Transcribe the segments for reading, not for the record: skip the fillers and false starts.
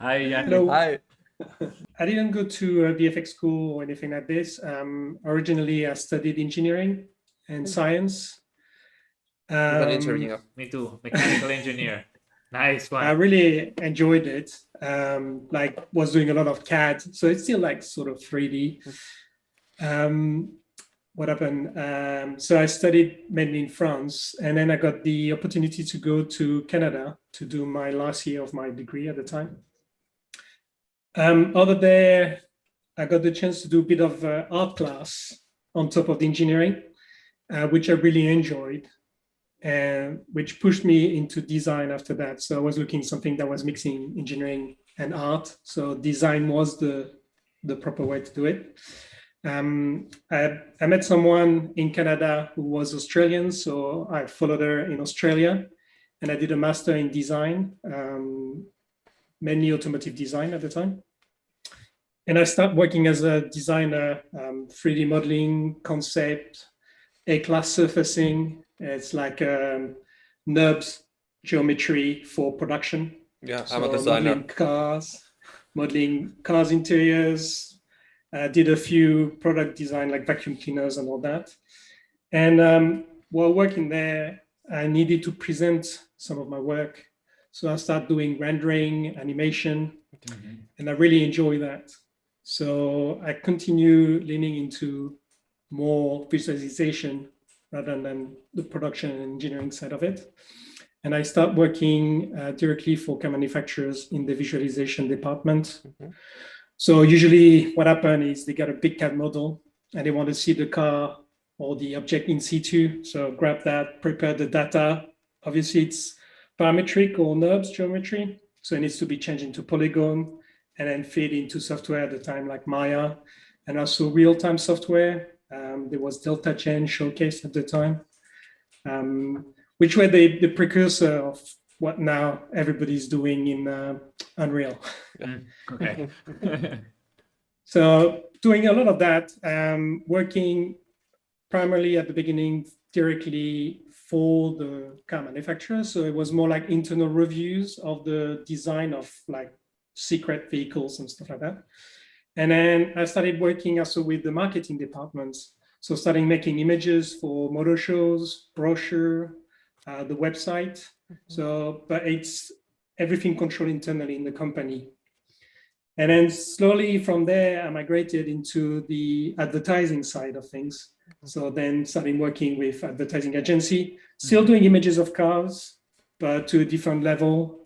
Hi, Yannick. Hello. Hi. I didn't go to a VFX school or anything like this. Originally, I studied engineering and science. Me too, mechanical engineer. Nice I one. really enjoyed it. Like was doing a lot of CAD, so it's still like sort of 3D. What happened? So I studied mainly in France, and then I got the opportunity to go to Canada to do my last year of my degree at the time. Over there, I got the chance to do a bit of art class on top of the engineering, which I really enjoyed, and which pushed me into design after that. So I was looking something that was mixing engineering and art. So design was the proper way to do it. I met someone in Canada who was Australian, so I followed her in Australia, and I did a master in design, mainly automotive design at the time. And I started working as a designer, 3D modeling, concept, A-class surfacing. It's like NURBS geometry for production. Yeah, So I'm a designer. modeling cars interiors, did a few product design like vacuum cleaners and all that. And while working there, I needed to present some of my work. So I started doing rendering, animation, and I really enjoy that. So I continue leaning into more visualization rather than the production and engineering side of it. And I start working directly for car manufacturers in the visualization department. So usually what happens is they get a big CAD model and they want to see the car or the object in situ. So grab that, prepare the data. Obviously it's parametric or NURBS geometry. So it needs to be changed into polygon and then feed into software at the time like Maya, and also real-time software. There was Delta Chain Showcase at the time, which were the precursor of what now everybody's doing in Unreal. Okay. So doing a lot of that, working primarily at the beginning directly for the car manufacturer. So it was more like internal reviews of the design of like secret vehicles and stuff like that. And then I started working also with the marketing departments. So starting making images for motor shows, brochure, the website. So, but it's everything controlled internally in the company. And then slowly from there, I migrated into the advertising side of things. So then starting working with advertising agency, still doing images of cars, but to a different level.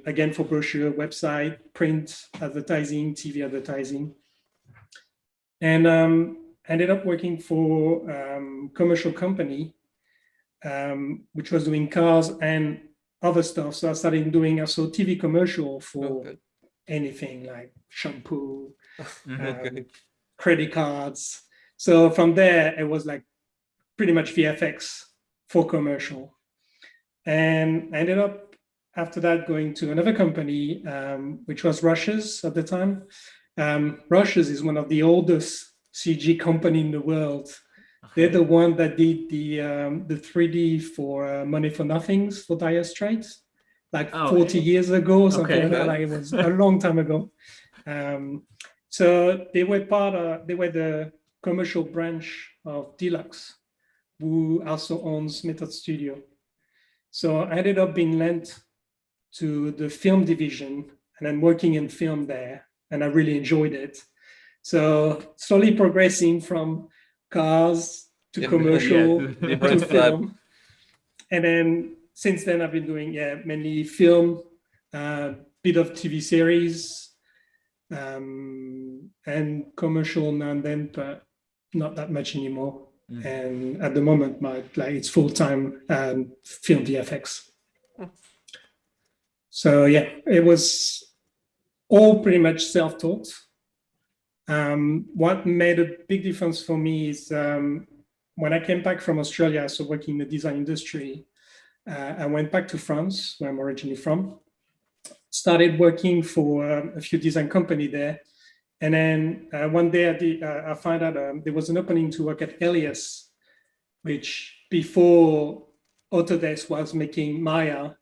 Again, for brochure, website, print advertising, TV advertising. And ended up working for commercial company, which was doing cars and other stuff. So I started doing also TV commercial for anything like shampoo, credit cards. So from there, it was like pretty much VFX for commercial. And I ended up after that going to another company, which was Russia's at the time. Russia's is one of the oldest CG company in the world. They're the one that did the 3D for Money for Nothings for Dire Straits, like 40 years ago or something like that. Like it was a long time ago. So they were the commercial branch of Deluxe, who also owns Method Studio. So I ended up being lent to the film division and I'm working in film there, and I really enjoyed it. So slowly progressing from cars to commercial to film. And then since then I've been doing mainly film, bit of TV series, and commercial now and then, but not that much anymore. And at the moment, it's full-time film VFX. So yeah, it was all pretty much self-taught. What made a big difference for me is when I came back from Australia, so working in the design industry, I went back to France, where I'm originally from, started working for a few design companies there. And then one day I found out there was an opening to work at Elias, which before Autodesk was making Maya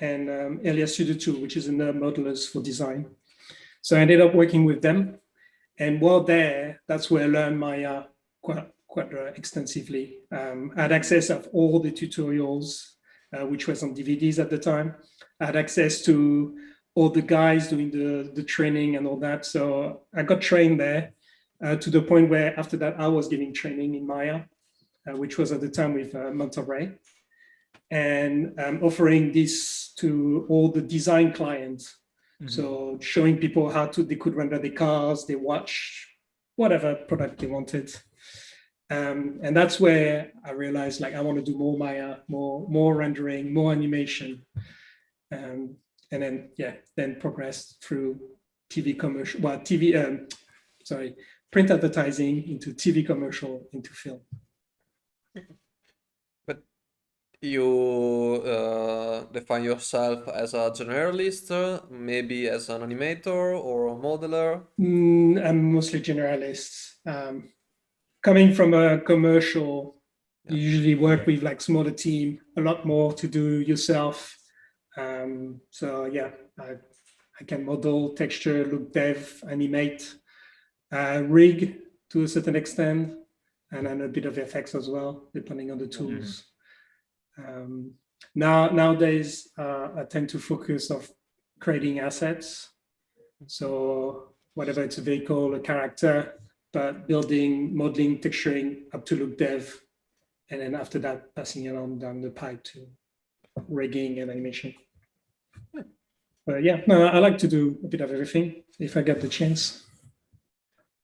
and Alias Studio 2, which is in the modelers for design. So I ended up working with them. And while there, that's where I learned Maya quite extensively. I had access of all the tutorials, which was on DVDs at the time. I had access to all the guys doing the training and all that. So I got trained there to the point where after that, I was giving training in Maya, which was at the time with Monterey, and offering this to all the design clients. Mm-hmm. So showing people how they could render their cars, their watch, whatever product they wanted. And that's where I realized like I want to do more Maya, more rendering, more animation. And then progressed through TV commercial, print advertising into TV commercial, into film. But you define yourself as a generalist, maybe as an animator or a modeler? I'm mostly generalist. Coming from a commercial, you usually work with like smaller team, a lot more to do yourself. So yeah, I can model, texture, look dev, animate, rig to a certain extent, and then a bit of effects as well, depending on the tools. Mm-hmm. Nowadays, I tend to focus on creating assets. So whatever it's a vehicle, a character, but building, modeling, texturing up to look dev, and then after that, passing it on down the pipe to rigging and animation. But yeah, no, I like to do a bit of everything if I get the chance.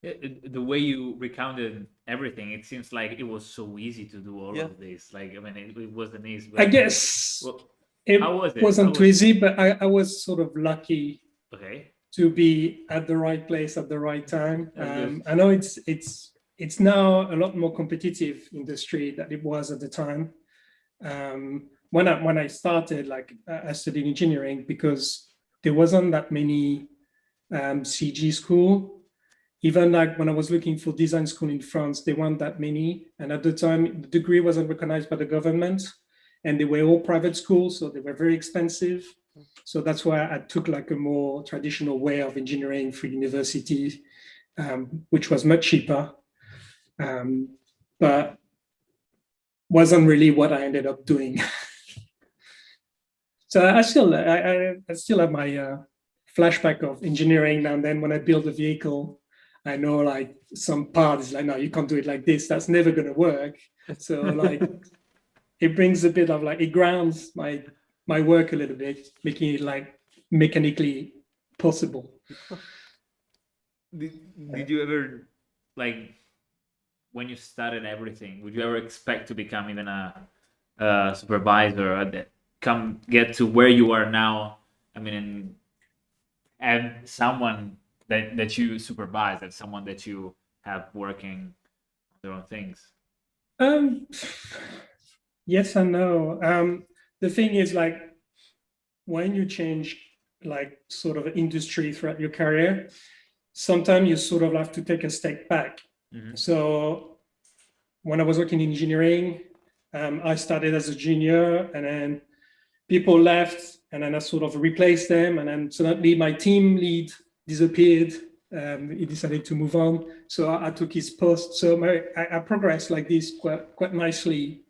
The way you recounted everything, it seems like it was so easy to do all of this. Like, I mean, it wasn't easy. I guess it wasn't too easy, but I was sort of lucky to be at the right place at the right time. I know it's now a lot more competitive industry than it was at the time. When I started, like I studied engineering because there wasn't that many CG school. Even like when I was looking for design school in France, there weren't that many. And at the time, the degree wasn't recognized by the government, and they were all private schools, so they were very expensive. So that's why I took like a more traditional way of engineering for university, which was much cheaper, but wasn't really what I ended up doing. So I still have my flashback of engineering now and then. When I build a vehicle, I know like some part is like, no, you can't do it like this. That's never going to work. So like, it brings a bit of like, it grounds my work a little bit, making it like mechanically possible. Did you ever, like, when you started everything, would you ever expect to become even a supervisor or get to where you are now? I mean, and someone that you supervise, and someone that you have working on their own things? Yes and no. The thing is, like, when you change like sort of industry throughout your career, sometimes you sort of have to take a step back. Mm-hmm. So when I was working in engineering, I started as a junior, and then people left, and then I sort of replaced them, and then suddenly my team lead disappeared. He decided to move on, so I took his post. So I progressed like this quite nicely.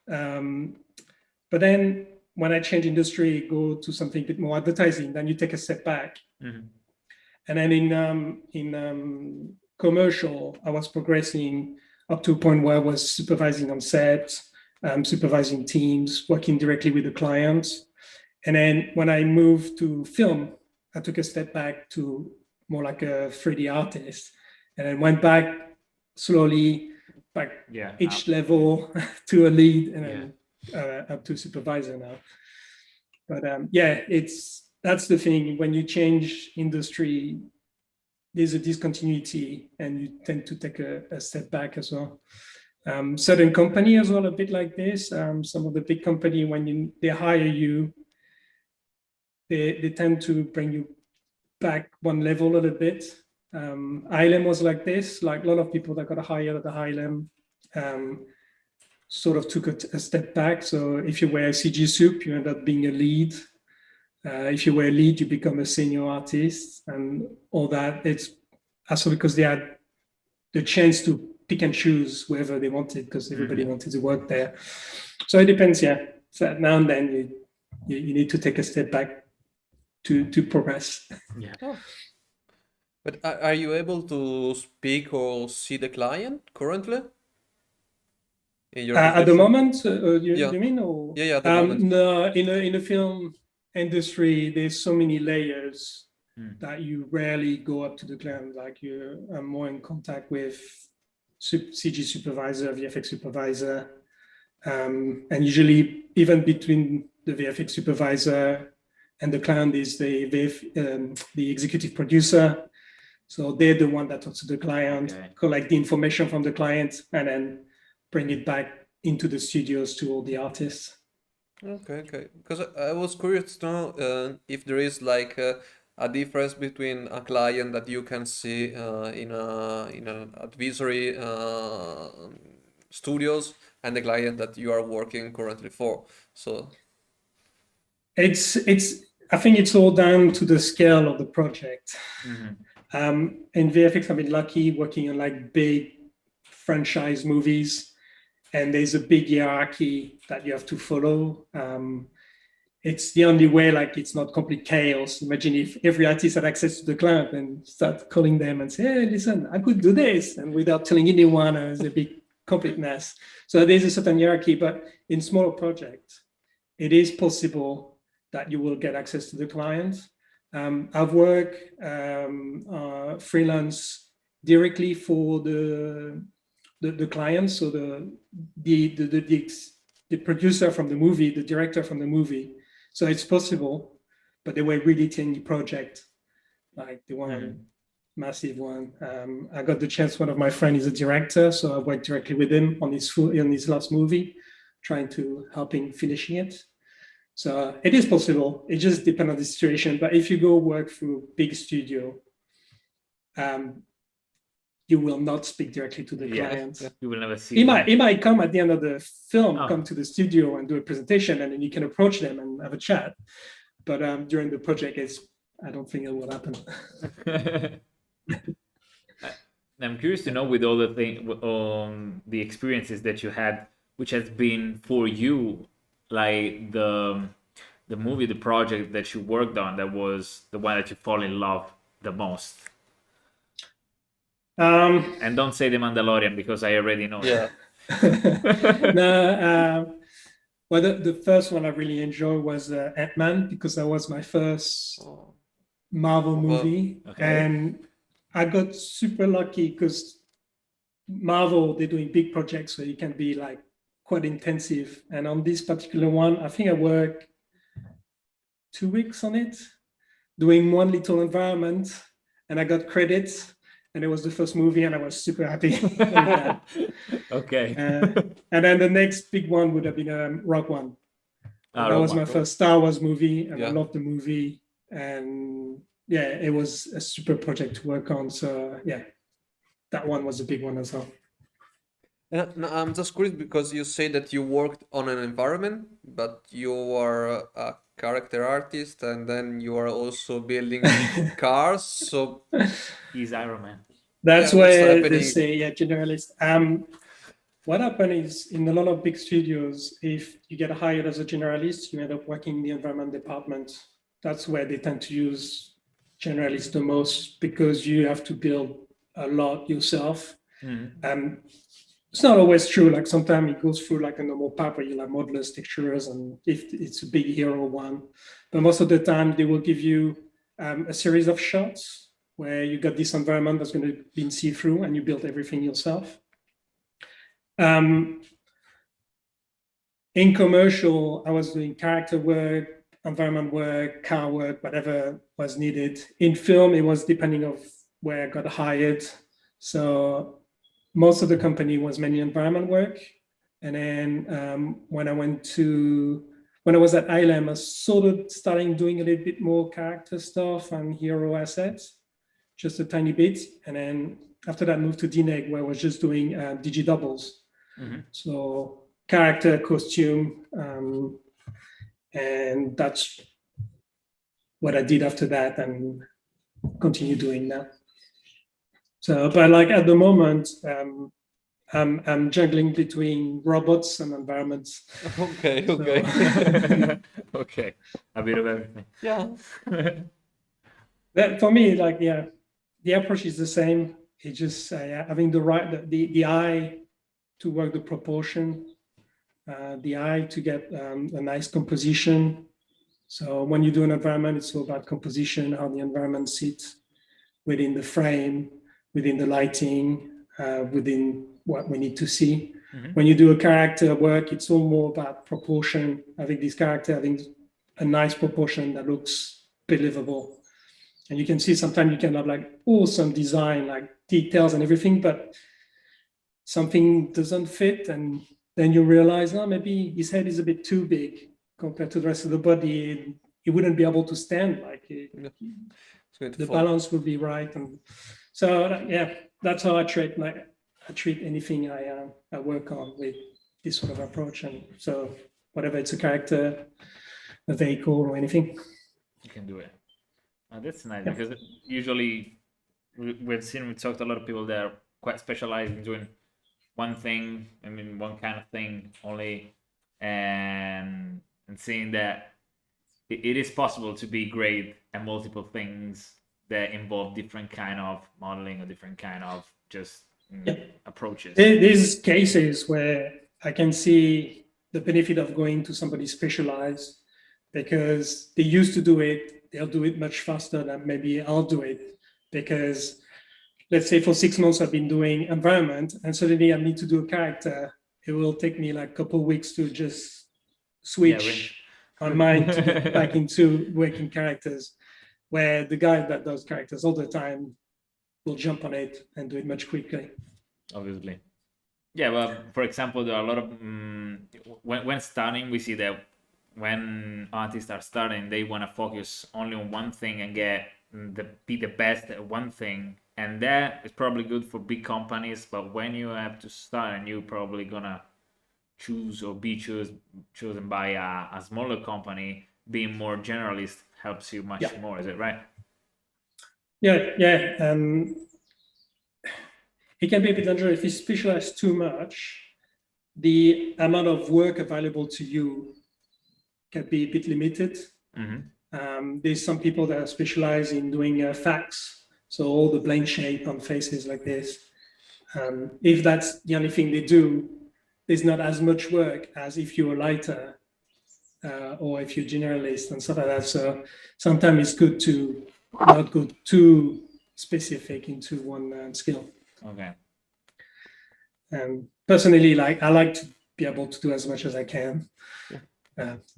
But then when I change industry, go to something a bit more advertising, then you take a step back. Mm-hmm. And then in commercial, I was progressing up to a point where I was supervising on set, supervising teams, working directly with the clients. And then when I moved to film, I took a step back to more like a 3D artist, and then went back slowly, back each level to a lead, and then up to supervisor now. But that's the thing. When you change industry, there's a discontinuity, and you tend to take a step back as well. Certain company as well, a bit like this. Some of the big company, when they hire you, they tend to bring you back one level a little bit. ILM was like this. Like a lot of people that got hired at the ILM sort of took a step back. So if you were a CG soup, you end up being a lead. If you were a lead, you become a senior artist and all that. It's also because they had the chance to pick and choose wherever they wanted because everybody wanted to work there. So it depends, yeah. So now and then you need to take a step back to progress. Yeah. Oh. But are you able to speak or see the client currently? In your At the position? moment, Yeah. you mean? Or? Yeah, at the moment. No, in the film industry, there's so many layers that you rarely go up to the client. Like you are more in contact with CG supervisor, VFX supervisor, and usually even between the VFX supervisor and the client is the executive producer. So they're the one that talks to the client, collect the information from the client, and then bring it back into the studios to all the artists. Okay. Because I was curious to know if there is like a difference between a client that you can see in an advisory studios and the client that you are working currently for. So it's I think it's all down to the scale of the project. In VFX, I've been lucky working on like big franchise movies, and there's a big hierarchy that you have to follow. It's the only way, like it's not complete chaos. Imagine if every artist had access to the client and start calling them and say, hey, listen, I could do this, and without telling anyone, it's a big complete mess. So there's a certain hierarchy, but in smaller projects, it is possible that you will get access to the client. I've worked freelance directly for the client, so the producer from the movie, the director from the movie. So it's possible, but they were really tiny project, like the one massive one. I got the chance. One of my friends is a director, so I worked directly with him on his last movie, trying to help him finishing it. So it is possible. It just depends on the situation. But if you go work through big studio, you will not speak directly to the client. You will never see. He might come at the end of the film, come to the studio and do a presentation, and then you can approach them and have a chat. But during the project, I don't think it will happen. I'm curious to know, with all the experiences that you had, which has been for you like the movie, the project that you worked on, that was the one that you fall in love the most. And don't say The Mandalorian, because I already know. Yeah. No, well, the first one I really enjoyed was Ant-Man, because that was my first Marvel movie. Okay. And I got super lucky because Marvel, they're doing big projects, so it can be like quite intensive. And on this particular one, I think I worked 2 weeks on it, doing one little environment, and I got credits. And it was the first movie, and I was super happy with that. Okay. And then the next big one would have been Rogue One. That was my first Star Wars movie, and I loved the movie. And yeah, it was a super project to work on. So yeah, that one was a big one as well. And I'm just curious because you say that you worked on an environment, but you are a character artist, and then you are also building cars. So he's Iron Man. That's why they say, generalist. What happened is, in a lot of big studios, if you get hired as a generalist, you end up working in the environment department. That's where they tend to use generalists the most, because you have to build a lot yourself. It's not always true. Like sometimes it goes through like a normal path where you have modelers, texturers, and if it's a big hero one. But most of the time they will give you a series of shots where you got this environment that's going to be see-through, and you build everything yourself. In commercial, I was doing character work, environment work, car work, whatever was needed. In film, it was depending on where I got hired. So most of the company was mainly environment work. And then when I was at ILM, I was sort of starting doing a little bit more character stuff and hero assets, just a tiny bit. And then after that, I moved to DNEG, where I was just doing digi doubles. So character, costume, and that's what I did after that and continue doing now. So, but like at the moment, I'm juggling between robots and environments. Okay, So- okay. Okay, a bit of everything. Yeah. That for me, like, yeah, the approach is the same. It's just having the eye to work the proportion, the eye to get a nice composition. So when you do an environment, it's all about composition, how the environment sits within the frame, within the lighting, within what we need to see. When you do a character work, it's all more about proportion, having this character having a nice proportion that looks believable. And you can see sometimes you can have like awesome design, like details and everything, but something doesn't fit. And then you realize, oh, maybe his head is a bit too big compared to the rest of the body. He wouldn't be able to stand like it. It's going to The fall. balance would be right. And so, yeah, that's how I treat anything I work on with this sort of approach. And so whatever it's a character, a vehicle or anything. You can do it. That's nice, Yeah. because usually we talked to a lot of people that are quite specialized in doing one thing, I mean, one kind of thing only, and seeing that it is possible to be great at multiple things that involve different kind of modeling or different kind of just approaches. There's cases where I can see the benefit of going to somebody specialized because they used to do it. They'll do it much faster than maybe I'll do it, because let's say for 6 months I've been doing environment and suddenly I need to do a character. It will take me like a couple of weeks to just switch my mind to get back into working characters, where the guy that does characters all the time will jump on it and do it much quicker. Obviously. Yeah, well, for example, there are a lot of when starting, we see that when artists are starting, they want to focus only on one thing and be the best at one thing, and that is probably good for big companies. But when you have to start, and you're probably gonna choose or be chosen by a smaller company, being more generalist helps you much more. Is it right? Yeah. It can be a bit dangerous if you specialize too much. The amount of work available to you can be a bit limited. There's some people that are specialized in doing facts, so all the blank shape on faces like this. If that's the only thing they do, there's not as much work as if you're a lighter or if you're generalist and stuff like that. So sometimes it's good to not go too specific into one skill. Okay. Personally, I like to be able to do as much as I can.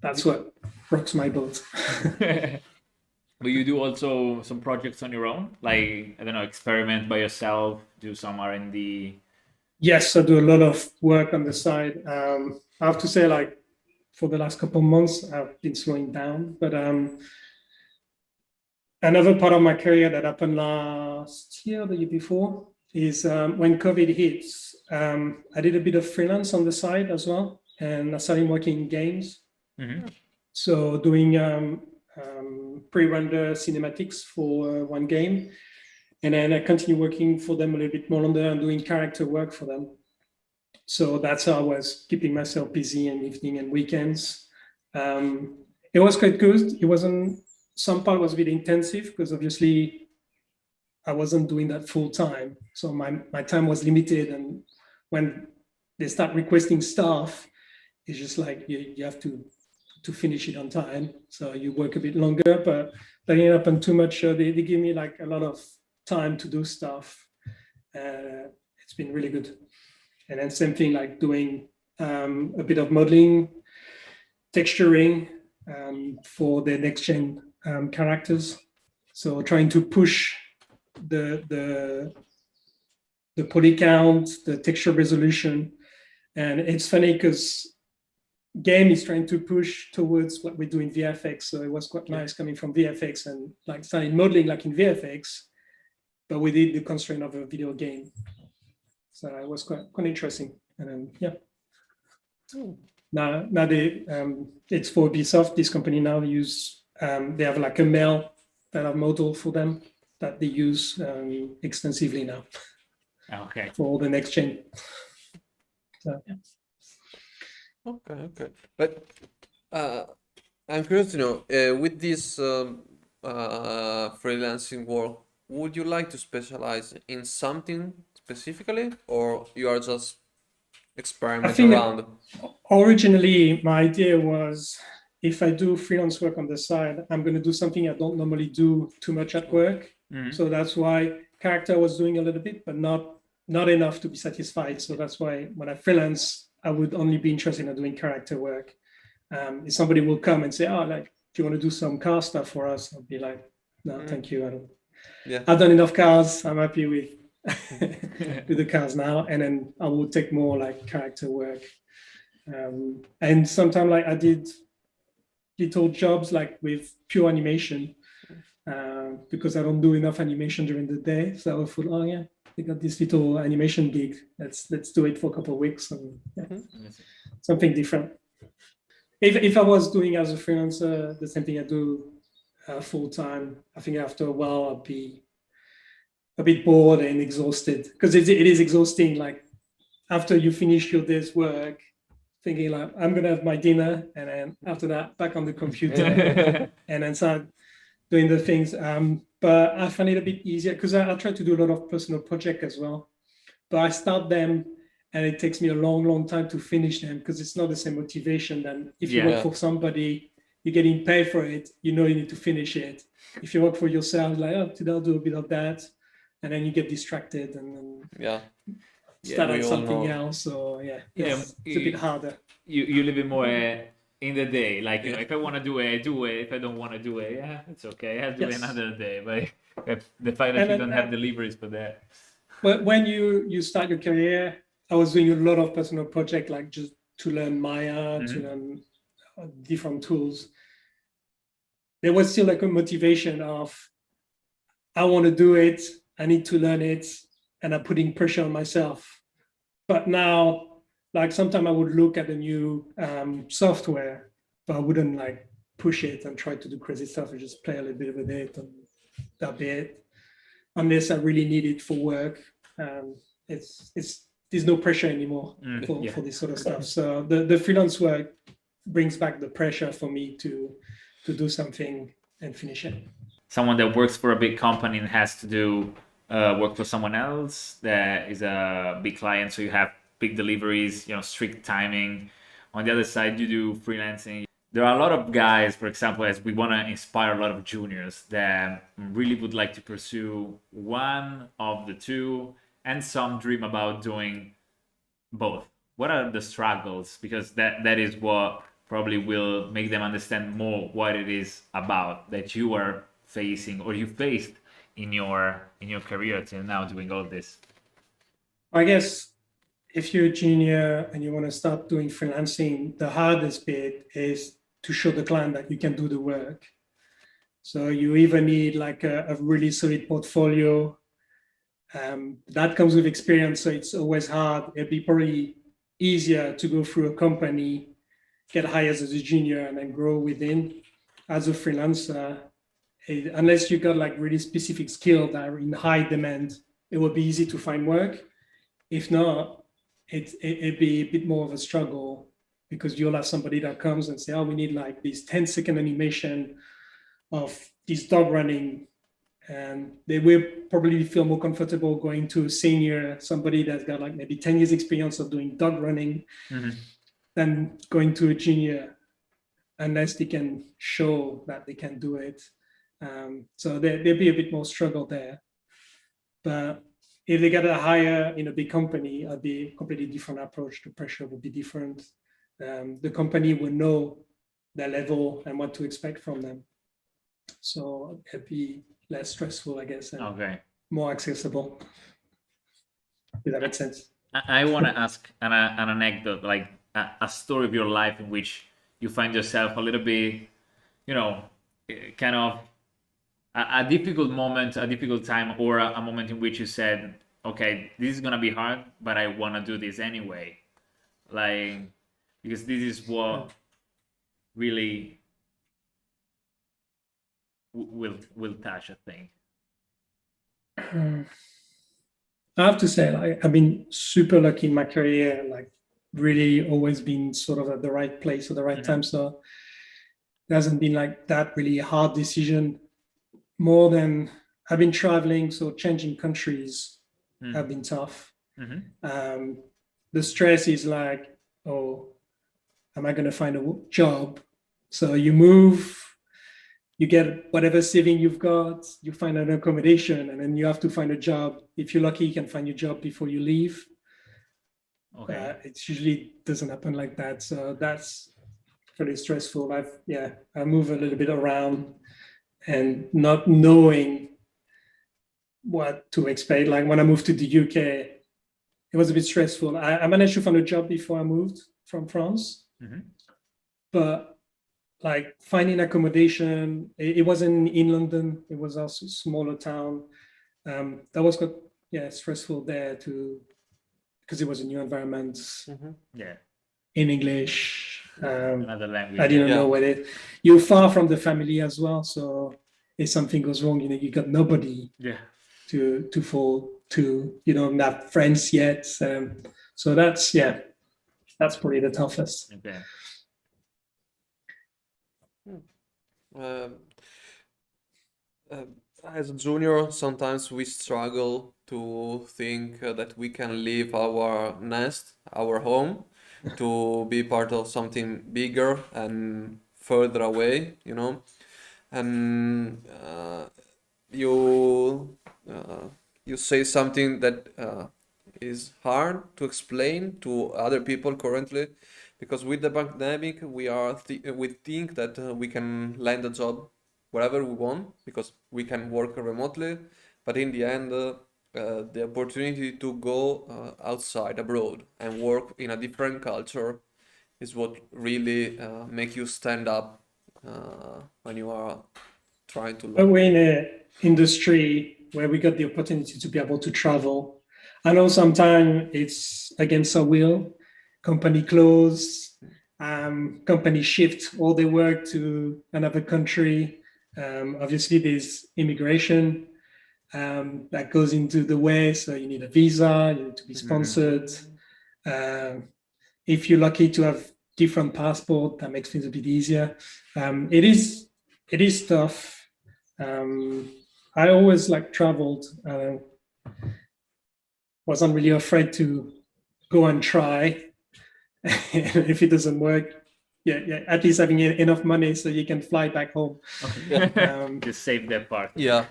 That's what rocks my boat. But you do also some projects on your own, like, I don't know, experiment by yourself, do some R&D. Yes, I do a lot of work on the side. I have to say, like, for the last couple of months, I've been slowing down. But another part of my career that happened last year, the year before, is when COVID hits, I did a bit of freelance on the side as well. And I started working in games. So doing pre-render cinematics for one game. And then I continue working for them a little bit more longer and doing character work for them. So that's how I was keeping myself busy in evening and weekends. It was quite good. Some part was a bit intensive because obviously I wasn't doing that full time. So my time was limited. And when they start requesting stuff, it's just like you have to finish it on time. So you work a bit longer, but that didn't happen too much. They give me like a lot of time to do stuff. It's been really good. And then same thing, like doing a bit of modeling, texturing for the next gen characters. So trying to push the poly count, the texture resolution. And it's funny because game is trying to push towards what we do in VFX. So it was quite nice coming from VFX and like starting modeling like in VFX, but we did the constraint of a video game. So it was quite interesting. And then, now it's for Ubisoft. This company now use They have like a mail that I've modeled for them that they use extensively now Okay. for all the next chain. So, yeah. Okay. But I'm curious to know, with this freelancing work, would you like to specialize in something specifically, or you are just I experiment think around? originally my idea was if I do freelance work on the side, I'm going to do something I don't normally do too much at work. Mhm. So that's why character I was doing a little bit, but not enough to be satisfied. So that's why when I freelance, I would only be interested in doing character work. If somebody will come and say, "Oh, like, do you want to do some car stuff for us?" I'll be like, "No, thank you. I don't. Yeah. I've done enough cars. I'm happy with with the cars now." And then I will take more like character work. And sometimes like I did little jobs like with pure animation because I don't do enough animation during the day. So I thought, oh yeah, they got this little animation gig. Let's do it for a couple of weeks and something different. If I was doing as a freelancer the same thing I do full time, I think after a while I'd be a bit bored and exhausted because it is exhausting. Like after you finish your day's work, thinking like I'm gonna have my dinner and then after that back on the computer and then start doing the things. But I find it a bit easier because I try to do a lot of personal projects as well. But I start them and it takes me a long time to finish them because it's not the same motivation than if you work Yeah. for somebody, you're getting paid for it, you know you need to finish it. If you work for yourself, like, oh, today I'll do a bit of that. And then you get distracted and then Yeah. start we at all something know. else. So yeah, Yeah, it's a bit harder. You live it more in the day. Like, you know, Yeah. if I want to do it, I do it. If I don't want to do it, yeah, it's okay. I'll do it Yes. another day. But the fact that And you then, don't have deliveries for that. But when you start your career, I was doing a lot of personal projects, like just to learn Maya, to learn different tools. There was still like a motivation of, I want to do it, I need to learn it, and I'm putting pressure on myself. But now, like sometimes I would look at a new software, but I wouldn't like push it and try to do crazy stuff. I just play a little bit with it and that be it. Unless I really need it for work. It's there's no pressure anymore for this sort of stuff. So the freelance work brings back the pressure for me to do something and finish it. Someone that works for a big company and has to do work for someone else that is a big client, so you have big deliveries, you know, strict timing. On the other side, you do freelancing. There are a lot of guys, for example, as we want to inspire a lot of juniors that really would like to pursue one of the two, and some dream about doing both. What are the struggles? Because that is what probably will make them understand more what it is about that you are facing or you faced in your career till now doing all this. I guess if you're a junior and you want to start doing freelancing, the hardest bit is to show the client that you can do the work. So you either need like a really solid portfolio. That comes with experience, so it's always hard. It'd be probably easier to go through a company, get hired as a junior, and then grow within. As a freelancer, unless you got like really specific skills that are in high demand, it would be easy to find work. If not, it'd be a bit more of a struggle because you'll have somebody that comes and say, oh, we need like this 10-second animation of this dog running. And they will probably feel more comfortable going to a senior, somebody that's got like maybe 10 years experience of doing dog running than going to a junior unless they can show that they can do it. So there'd be a bit more struggle there. But if they get a hire in a big company, it'd be a completely different approach. The pressure would be different. The company will know their level and what to expect from them. So it'd be less stressful, I guess, and more accessible. Does that make sense? I want to ask an anecdote, like a story of your life in which you find yourself a little bit, you know, kind of a difficult moment, a difficult time, or a moment in which you said, okay, this is going to be hard, but I want to do this anyway. Like, because this is what really will touch, I think. I have to say, like, I've been super lucky in my career, like really always been sort of at the right place at the right time. So there hasn't been like that really hard decision. More than I've been traveling, so changing countries have been tough. The stress is like, oh, am I going to find a job? So you move, you get whatever saving you've got, you find an accommodation, and then you have to find a job. If you're lucky, you can find your job before you leave. Okay. It usually doesn't happen like that. So that's pretty stressful. I move a little bit around and not knowing what to expect. Like when I moved to the UK, it was a bit stressful. I managed to find a job before I moved from France, but like finding accommodation, it wasn't in London. It was also a smaller town. That was quite stressful there too, because it was a new environment. Yeah. In English, Another language. I didn't know what it. You're far from the family as well, so if something goes wrong, you got nobody. To fall to. You don't have friends yet, so that's probably the toughest. Okay. As a junior, sometimes we struggle to think that we can leave our nest, our home, to be part of something bigger and further away, and you say something that is hard to explain to other people currently, because with the pandemic we think that we can land a job wherever we want because we can work remotely, but in the end the opportunity to go outside abroad and work in a different culture is what really make you stand up when you are trying to learn. We're in an industry where we got the opportunity to be able to travel. I know sometimes it's against our will. Company close, company shift all their work to another country. Obviously, there's immigration that goes into the way. So you need a visa, you need to be sponsored. If you're lucky to have different passport, that makes things a bit easier. It is tough. I always traveled. Wasn't really afraid to go and try. If it doesn't work, at least having enough money so you can fly back home. Just save that part. Yeah.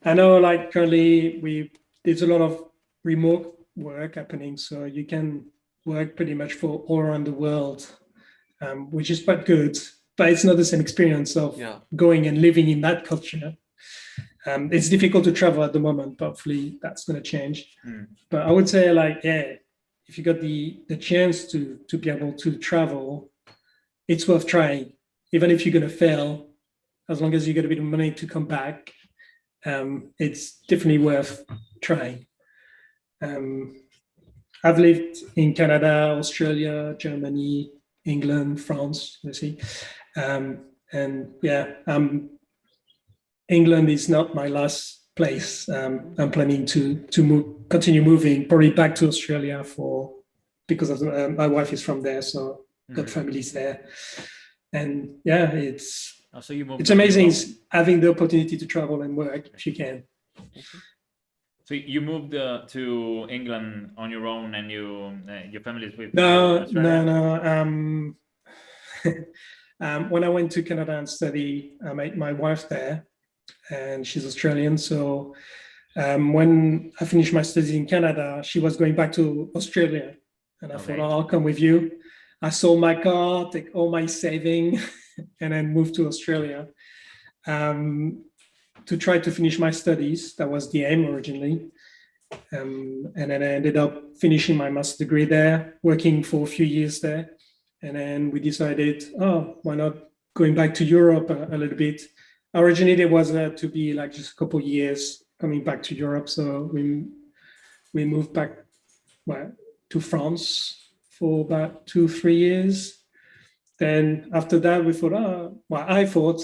I know currently there's a lot of remote work happening, so you can work pretty much for all around the world, which is quite good, but it's not the same experience of going and living in that culture. It's difficult to travel at the moment, but hopefully that's going to change. But I would say if you got the chance to be able to travel, it's worth trying. Even if you're going to fail, as long as you get a bit of money to come back, it's definitely worth trying. I've lived in Canada, Australia, Germany, England, France, you see. England is not my last place. I'm planning to continue moving probably back to Australia because my wife is from there, so got families there. And it's amazing having the opportunity to travel and work if you can. So you moved to England on your own, and your family is with No. When I went to Canada and study, I met my wife there, and she's Australian. So when I finished my studies in Canada, she was going back to Australia, and I thought, I'll come with you. I sold my car, take all my saving, and then moved to Australia to try to finish my studies. That was the aim originally. And then I ended up finishing my master's degree there, working for a few years there. And then we decided, why not going back to Europe a little bit. Originally, it was to be just a couple of years coming back to Europe. So we moved back to France for about 2-3 years. Then after that, we thought, I thought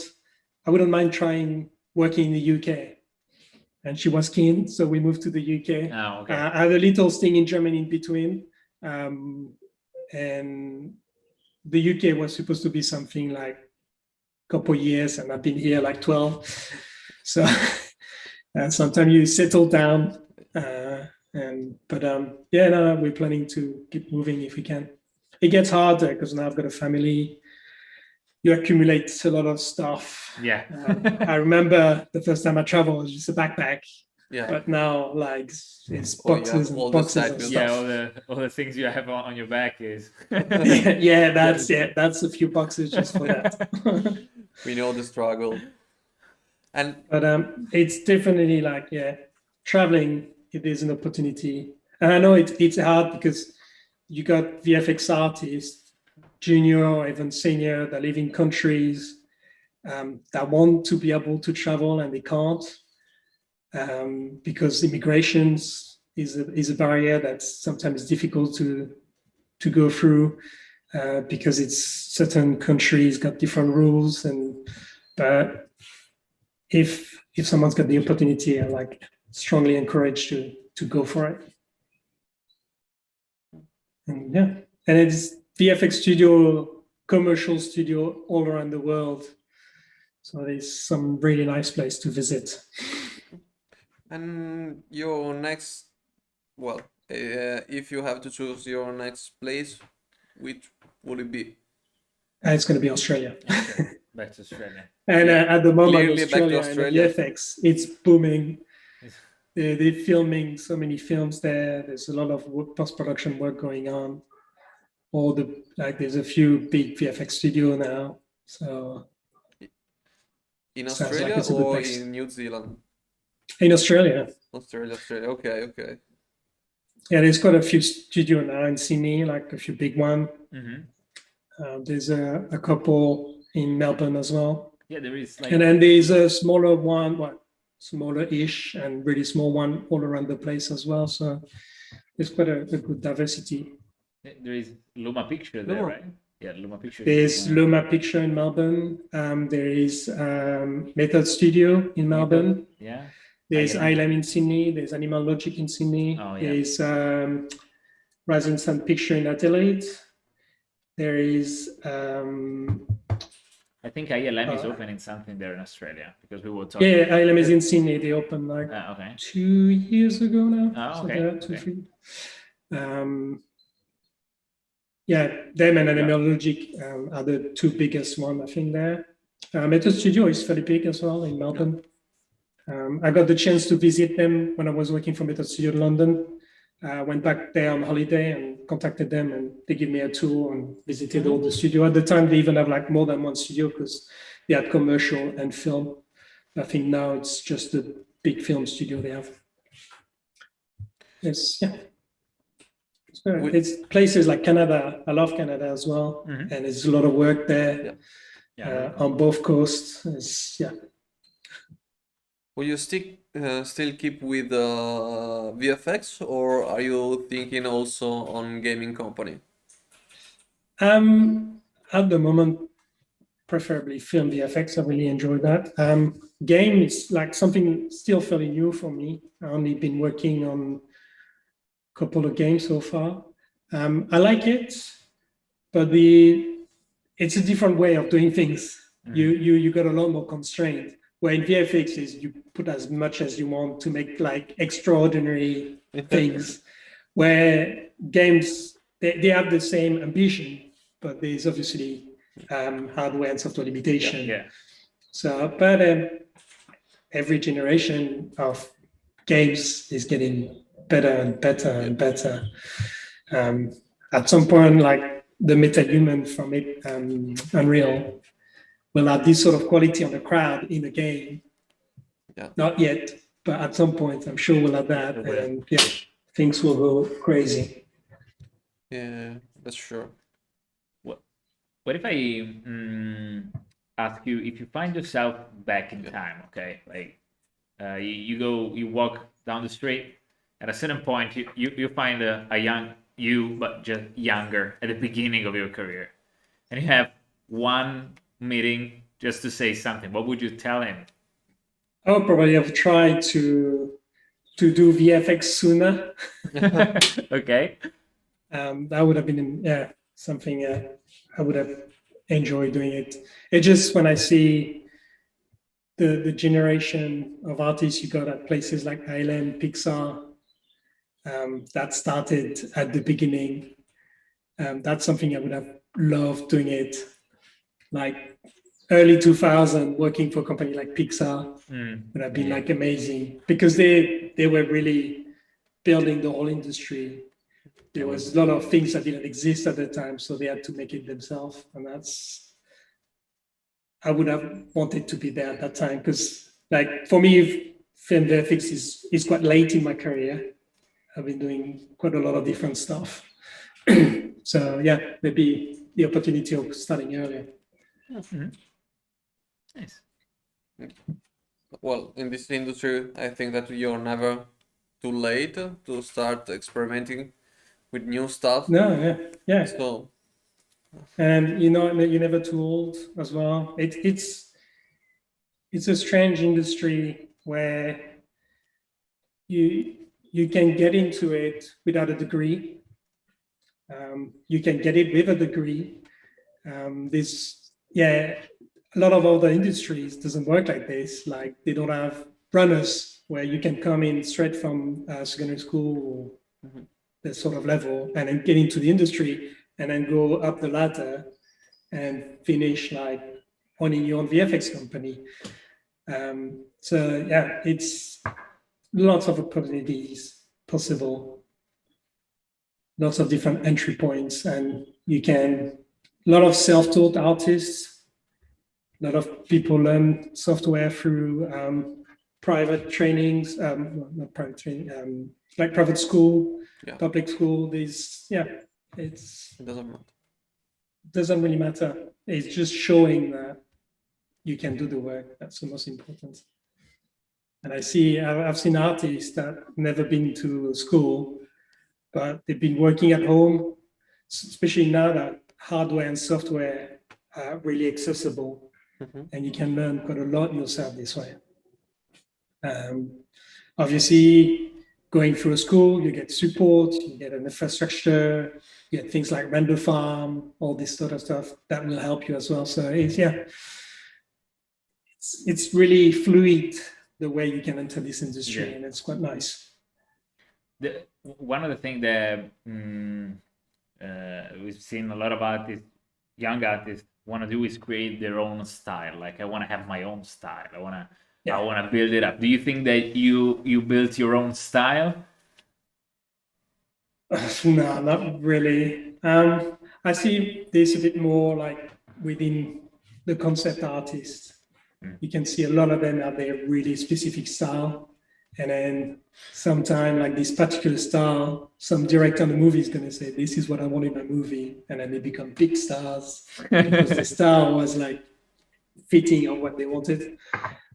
I wouldn't mind trying working in the UK. And she was keen, so we moved to the UK. Oh, okay. I had a little stint in Germany in between. And the UK was supposed to be something like a couple of years, and I've been here like 12. So sometimes you settle down. We're planning to keep moving if we can. It gets harder because now I've got a family. You accumulate a lot of stuff. Yeah. I remember the first time I traveled, it was just a backpack. Yeah. But now, like, it's Oh, you boxes have and all the boxes side of build. Yeah, stuff. all the things you have on your back is. That's a few boxes just for that. We know the struggle. And But it's definitely like, traveling, it is an opportunity. And I know it's hard because you got VFX artists, junior or even senior, that live in countries that want to be able to travel and they can't, because immigrations is a barrier that's sometimes difficult to go through, because it's certain countries got different rules. But if someone's got the opportunity, I like strongly encourage to go for it. And it's VFX studio, commercial studio all around the world. So there's some really nice place to visit. And your next, if you have to choose your next place, which would it be? It's going to be Australia. Okay. Back to Australia. And at the moment, Clearly back to Australia and the Australia. VFX, it's booming. They're filming so many films there. There's a lot of post-production work going on. There's a few big VFX studio now. So In sounds like Australia it's a good or place. in New Zealand? In Australia, Australia. Okay. yeah, there's quite a few studio now in Sydney, like a few big one. Mm-hmm. There's a couple in Melbourne as well. Yeah, there is like. And then there's a smaller one, smaller-ish and really small one all around the place as well. So there's quite a good diversity. There is Luma Picture there, Luma. right? Yeah, Luma Picture. There's Luma Picture in Melbourne. There is Method Studio in Melbourne. Yeah. There's ILM. ILM in Sydney. There's Animal Logic in Sydney. Oh, yeah. There's Rising Sun Picture in Adelaide. There is I think ILM is opening something there in Australia because we were talking. ILM is in Sydney. They opened like Okay. 2 years ago now. Oh, So okay. they're 2, Okay. 3. Them and Animal Logic are the two biggest one, I think, there. Method Studio is fairly big as well in Melbourne. I got the chance to visit them when I was working for Method Studio in London. I went back there on holiday and contacted them, and they gave me a tour and visited all the studio. At the time, they even have like more than one studio because they had commercial and film. I think now it's just the big film studio they have. It's places like Canada. I love Canada as well, Mhm. and there's a lot of work there Yeah. on both coasts. Will you still keep with VFX, or are you thinking also on gaming company? At the moment, preferably film VFX. I really enjoy that. Game is like something still fairly new for me. I've only been working on a couple of games so far. I like it, but it's a different way of doing things. You got a lot more constraint. Where in VFX is you put as much as you want to make like extraordinary things. Where games they have the same ambition, but there's obviously hardware and software limitation. Yeah. So, but every generation of games is getting better and better and better. At some point, like the MetaHuman from Unreal will have this sort of quality on the crowd in the game. Yeah. Not yet, but at some point, I'm sure we'll have that, and things will go crazy. Yeah, that's sure. What if I ask you if you find yourself back in time? Okay, like you walk down the street. At a certain point, you find a young you, but just younger at the beginning of your career, and you have one meeting just to say something, what would you tell him? I would probably have tried to do VFX sooner. Okay. That would have been something I would have enjoyed doing it. It just when I see the generation of artists you got at places like Thailand, Pixar, that started at the beginning. That's something I would have loved doing it, like early 2000, working for a company like Pixar would have been like amazing because they were really building the whole industry. There was a lot of things that didn't exist at the time, so they had to make it themselves, and I would have wanted to be there at that time because, like, for me, film VFX is quite late in my career. I've been doing quite a lot of different stuff. So yeah, maybe the opportunity of starting earlier. Nice. Well, in this industry, I think that you're never too late to start experimenting with new stuff. No, yeah. So, And you're never too old as well. It's a strange industry where you can get into it without a degree. You can get it with a degree. A lot of other industries doesn't work like this. Like they don't have runners where you can come in straight from secondary school or that sort of level and then get into the industry and then go up the ladder and finish like owning your own VFX company. So yeah, it's lots of opportunities possible, lots of different entry points, and a lot of self-taught artists. A lot of people learn software through private trainings, not private training, like private school, public school. it doesn't matter. Doesn't really matter. It's just showing that you can do the work. That's the most important. And I've seen artists that never been to school, but they've been working at home, especially now that hardware and software are really accessible. And you can learn quite a lot yourself this way. Obviously, going through a school, you get support, you get an infrastructure, you get things like render farm, all this sort of stuff that will help you as well. So it's really fluid the way you can enter this industry, and it's quite nice. One of the things that we've seen a lot of artists, young artists, want to do is create their own style. Like I want to have my own style. I want to build it up. Do you think that you built your own style? No, not really. I see this a bit more like within the concept artists. You can see a lot of them have their really specific style, and then sometime like this particular style, some director on the movie is going to say, "This is what I want in my movie," and then they become big stars because the style was like fitting on what they wanted.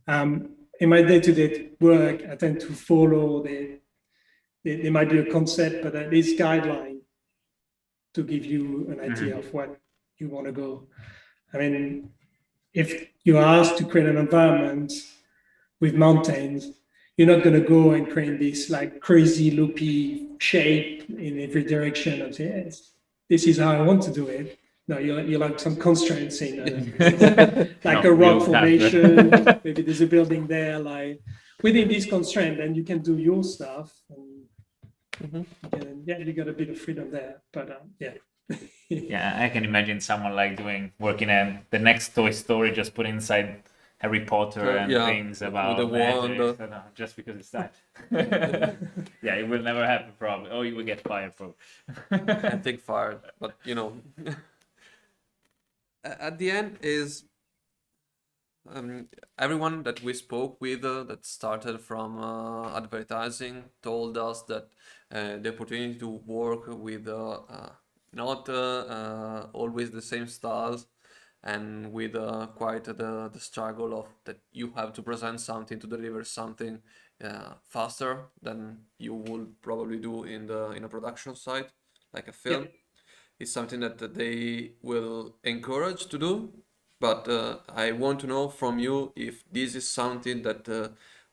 In my day-to-day work, I tend to follow there might be a concept, but at least guideline to give you an idea of what you want to go. I mean, if you're asked to create an environment with mountains, you're not going to go and create this like crazy loopy shape in every direction and say, yes, this is how I want to do it. No, you like some constraints in like a rock formation. Maybe there's a building there, like within this constraint, and you can do your stuff. And you got a bit of freedom there. But yeah, I can imagine someone like working in the next Toy Story, just put inside Harry Potter and things about the magic, just because it's that. Yeah, it will never happen probably. Oh, you will get fired probably. And take fire, but at the end is everyone that we spoke with that started from advertising told us that the opportunity to work with not always the same styles, and with quite the struggle of that you have to present something to deliver something faster than you would probably do in a production site like a film. It's something that they will encourage to do, but I want to know from you if this is something that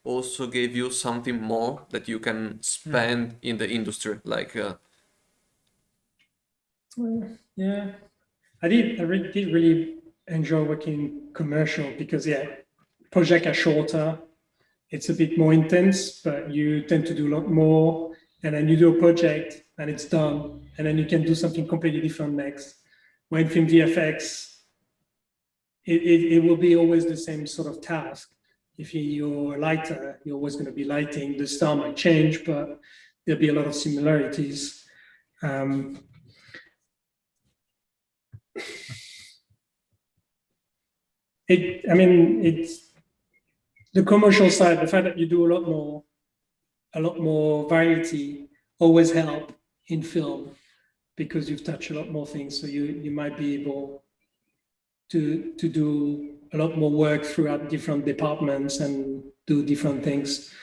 also gave you something more that you can spend in the industry, like Yeah, I did. I really did really enjoy working commercial because projects are shorter. It's a bit more intense, but you tend to do a lot more. And then you do a project and it's done, and then you can do something completely different next. When film VFX, it will be always the same sort of task. If you're a lighter, you're always going to be lighting. The style might change, but there'll be a lot of similarities. It's the commercial side, the fact that you do a lot more variety always help in film because you've touched a lot more things. So you might be able to do a lot more work throughout different departments and do different things.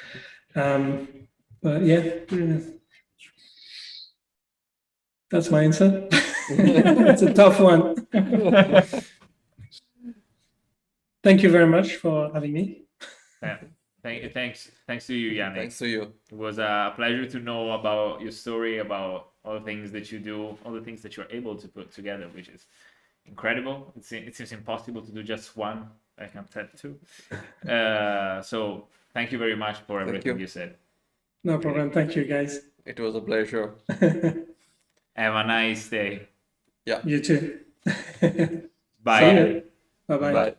But that's my answer. It's a tough one. Thank you very much for having me. Yeah. Thanks to you, Yannick. thanks to you. It was a pleasure to know about your story, about all the things that you do, all the things that you're able to put together, which is incredible. It seems impossible to do just one. I can tell too. So thank you very much for everything you said. No problem. Thank you, guys. It was a pleasure. Have a nice day. Yeah. You too. Bye. Bye-bye. Bye.